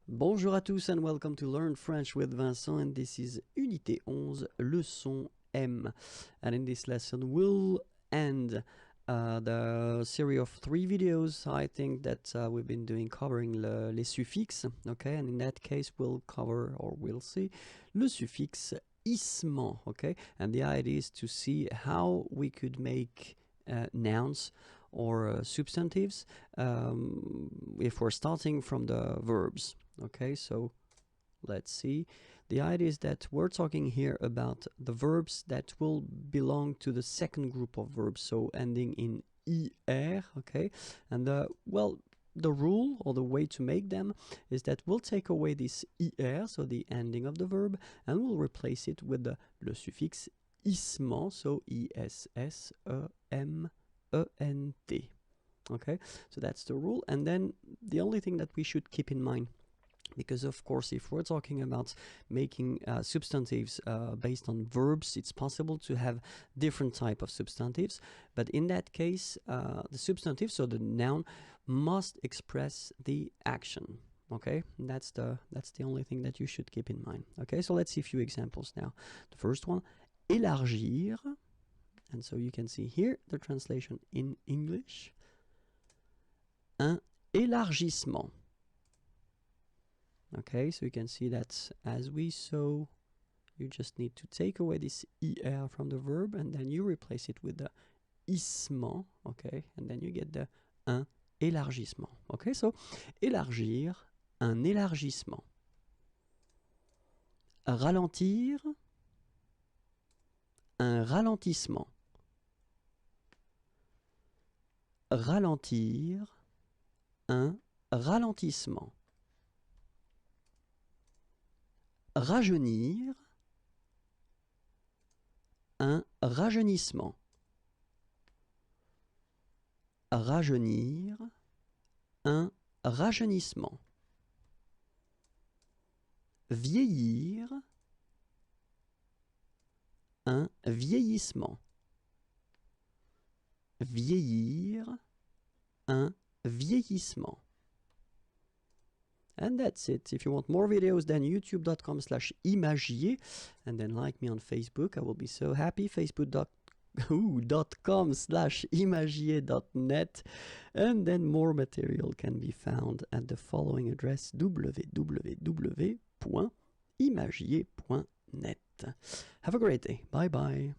Bonjour à tous and welcome to Learn French with Vincent, and this is Unité 11, leçon M. And in this lesson we'll end the series of 3 videos I think that we've been doing covering les suffixes, okay, and in that case we'll cover, or we'll see, le suffixe issement, okay, and the idea is to see how we could make nouns or substantives if we're starting from the verbs. Okay, so let's see. The idea is that we're talking here about the verbs that will belong to the second group of verbs, so ending in er, okay, and the rule or the way to make them is that we'll take away this er, so the ending of the verb, and we'll replace it with le suffix issement, so I-S-S-E-M-E-N-T. Okay, so that's the rule. And then the only thing that we should keep in mind, because of course if we're talking about making substantives based on verbs, it's possible to have different type of substantives, but in that case the substantive, so the noun, must express the action. Okay, and that's the only thing that you should keep in mind. Okay, so let's see a few examples now. The first one, élargir, and so you can see here the translation in English. Un élargissement. Okay, so you can see that as we saw, you just need to take away this er from the verb and then you replace it with the issement, okay, and then you get the un élargissement. Okay, so élargir, un élargissement. Ralentir, un ralentissement. Ralentir, un ralentissement. Rajeunir, un rajeunissement. Rajeunir, un rajeunissement. Vieillir, un vieillissement. Vieillir, un vieillissement. And that's it. If you want more videos, then youtube.com/imagier, and then like me on Facebook. I will be so happy. facebook.com/imagier.net, and then more material can be found at the following address: www.imagier.net. Have a great day. Bye bye.